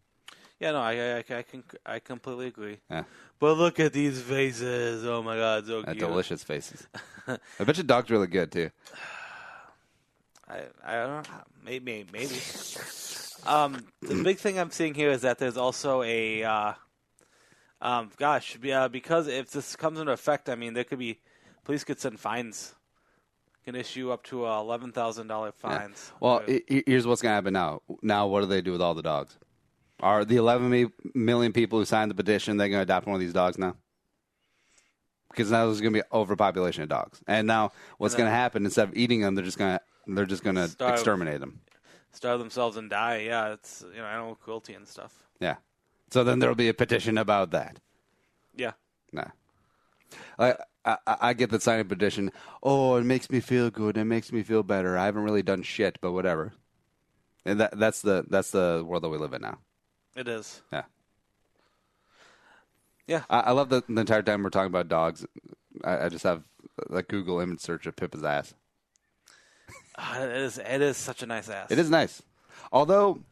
Yeah, no, I completely agree. Yeah. But look at these faces. Oh my God, so cute. Delicious faces. I bet your dog's really good too. I don't know. Maybe. The big thing I'm seeing here is that there's also a because if this comes into effect, I mean, there could be police could send fines, can issue up to $11,000 fines. Yeah. Well, here's what's gonna happen now. Now, what do they do with all the dogs? Are the 11 million people who signed the petition, they're going to adopt one of these dogs now? Because now there's going to be overpopulation of dogs. And now what's going to happen, instead of eating them, they're just going to exterminate them. Starve themselves and die. Yeah, it's animal cruelty and stuff. Yeah. So then there'll be a petition about that. Yeah. Nah. I get the signing petition. Oh, it makes me feel good. It makes me feel better. I haven't really done shit, but whatever. And that's the world that we live in now. It is. Yeah. Yeah. I love that the entire time we're talking about dogs, I just have a Google image search of Pippa's ass. It is such a nice ass. It is nice. Although,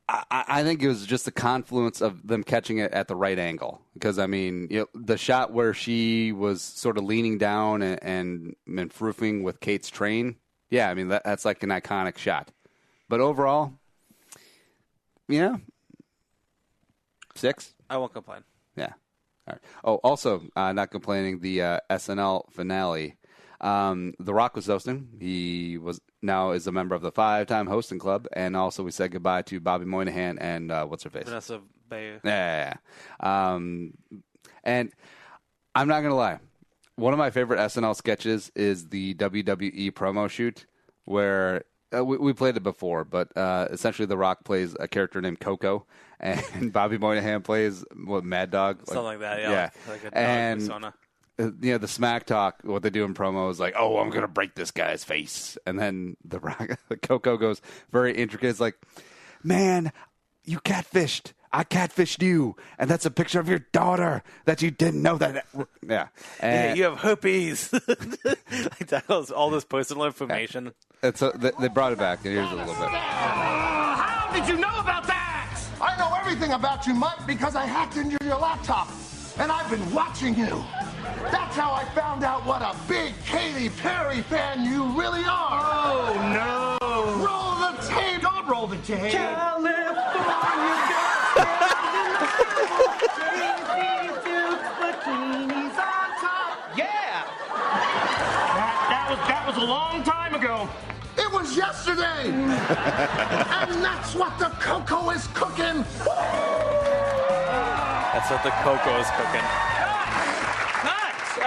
I think it was just the confluence of them catching it at the right angle. Because, I mean, the shot where she was sort of leaning down and froofing with Kate's train, yeah, I mean, that's like an iconic shot. But overall, 6. I won't complain. Yeah. All right. Oh, also, not complaining, the SNL finale. The Rock was hosting. He now is a member of the 5-time hosting club, and also we said goodbye to Bobby Moynihan and what's her face? Vanessa Bayer. Yeah. And I'm not gonna lie, one of my favorite SNL sketches is the WWE promo shoot where. We played it before, but essentially The Rock plays a character named Coco, and Bobby Moynihan plays Mad Dog, something like that. Yeah. Like a dog persona. The smack talk, what they do in promo is like, "Oh, I'm gonna break this guy's face," and then The Rock, Coco goes very intricate. It's like, "Man, you catfished. I catfished you, and that's a picture of your daughter that you didn't know that." Yeah, and you have herpes. Like that was all this personal information. Yeah. And so they brought it back, and here's a little bit. How did you know about that? I know everything about you, Mike, because I hacked into your laptop, and I've been watching you. That's how I found out what a big Katy Perry fan you really are. Oh, no. Roll the tape. Don't roll the tape. California bikinis on top. Yeah. That was a long time ago. It was yesterday. And that's what the Coco is cooking. That's what the Coco is cooking. Nice.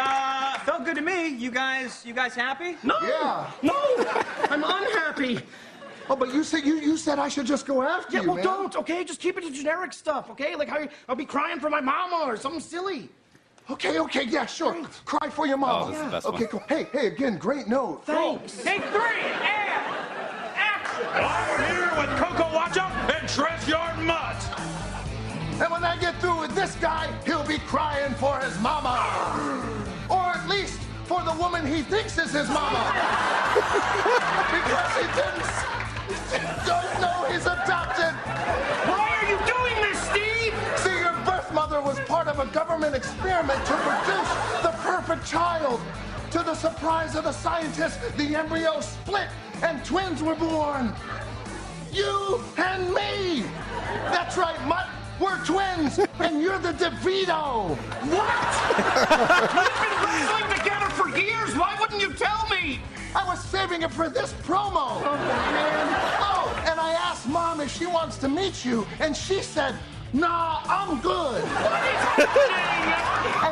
Felt good to me. You guys happy? No. Yeah. No. I'm unhappy. Oh, but you said I should just go after Yeah, you, well, man. don't, okay? Just keep it to generic stuff, okay? Like how I'll be crying for my mama or something silly. Okay, yeah, sure. Great. Cry for your mama. Oh, this is the best Okay, one. cool. Hey, again, great note. Thanks. Take 3, and action! I'm here with Coco Watcha and Dress Yard Mutt. And when I get through with this guy, he'll be crying for his mama. Or at least for the woman he thinks is his mama. Because he don't know he's adopted. Why are you doing this, Steve? See, your birth mother was part of a government experiment to produce the perfect child. To the surprise of the scientists, the embryo split and twins were born. You and me. That's right, Mutt. We're twins, and you're the DeVito. What? We've been wrestling together for years. Why wouldn't you tell me? I was saving it for this promo. Oh, man. Oh, and I asked Mom if she wants to meet you, and she said, nah, I'm good. And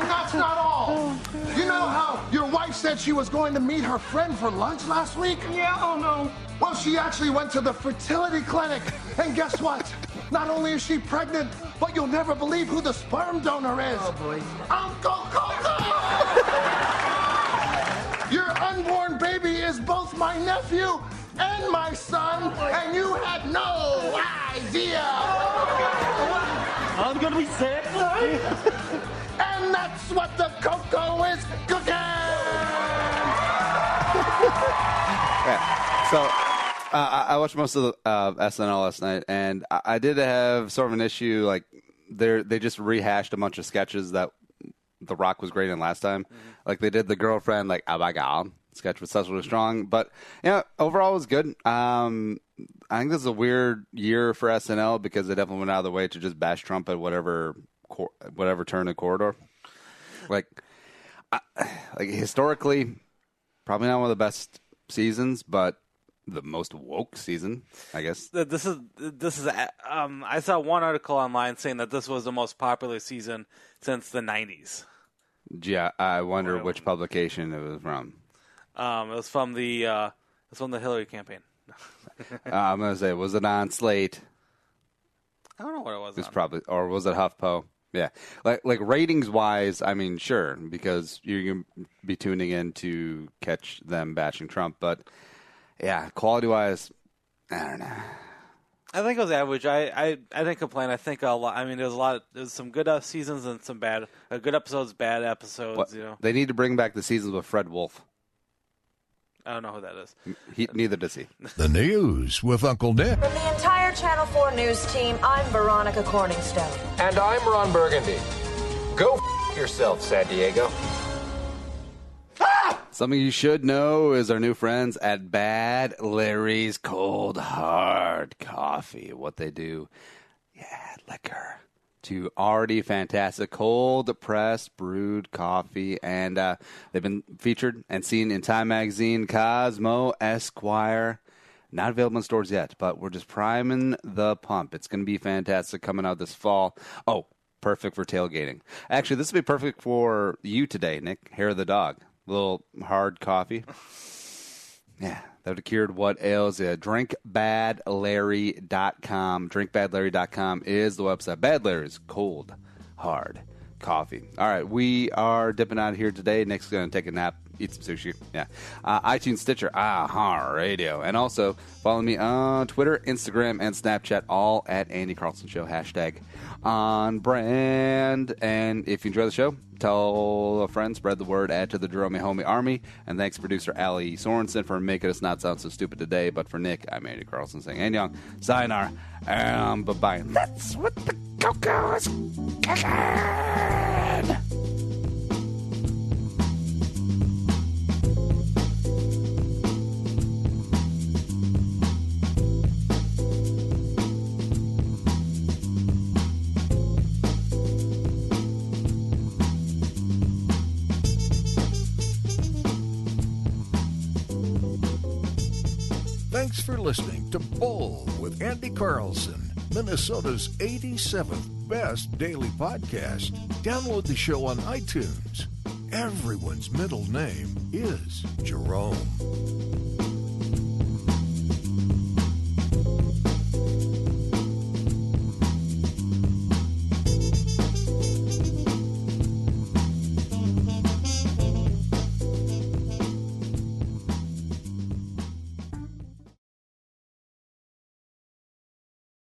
that's not all. You know how your wife said she was going to meet her friend for lunch last week? Yeah, oh no. Well, she actually went to the fertility clinic, and guess what? Not only is she pregnant, but you'll never believe who the sperm donor is. Oh, boy. Uncle Coco! Your unborn baby is both my nephew and my son, and you had no idea. I'm gonna be sick. And that's what the Coco is cooking! Yeah. So I watched most of the SNL last night, and I did have sort of an issue. Like they just rehashed a bunch of sketches that The Rock was great in last time. Mm-hmm. Like they did the girlfriend, like oh my god, sketch with Cecily Strong. But yeah, overall it was good. I think this is a weird year for SNL because they definitely went out of the way to just bash Trump at whatever turn in the corridor. Like historically, probably not one of the best seasons, but the most woke season, I guess. This is. I saw one article online saying that this was the most popular season since the 90s. Yeah, I wonder which publication it was from. It was from the Hillary campaign. I'm gonna say, was it on Slate? I don't know what it was. It's probably, or was it HuffPo? Yeah, like ratings wise, I mean, sure, because you're gonna be tuning in to catch them bashing Trump, but yeah, quality wise, I don't know. I think it was average. I didn't complain. I think a lot. I mean, there's some good seasons and some bad, good episodes, bad episodes. You know, they need to bring back the seasons with Fred Wolf. I don't know who that is. Neither does he. The news with Uncle Nick. From the entire Channel 4 news team, I'm Veronica Corningstone. And I'm Ron Burgundy. Go yourself, San Diego. Something you should know is our new friends at Bad Larry's Cold Hard Coffee. What they do, add liquor to already fantastic cold pressed brewed coffee, and they've been featured and seen in Time Magazine, Cosmo, Esquire. Not available in stores yet, but we're just priming the pump. It's going to be fantastic coming out this fall. Oh, perfect for tailgating. Actually, this would be perfect for you today, Nick. Hair of the dog. A little hard coffee. Yeah, that would have cured what ails you. DrinkBadLarry.com. DrinkBadLarry.com is the website. Bad Larry's Cold Hard Coffee. All right, we are dipping out of here today. Nick's going to take a nap, eat some sushi. Yeah. iTunes, Stitcher, Radio. And also follow me on Twitter, Instagram, and Snapchat, all at Andy Carlson Show. Hashtag on brand. And if you enjoy the show, tell a friend, spread the word, add to the Jerome Homie Army. And thanks, producer Allie Sorensen, for making us not sound so stupid today. But for Nick, I'm Andy Carlson saying, and young, sayonara, bye-bye. That's what the cocoa is kicking. Thanks for listening to Bowl with Andy Carlson, Minnesota's 87th best daily podcast. Download the show on iTunes. Everyone's middle name is Jerome.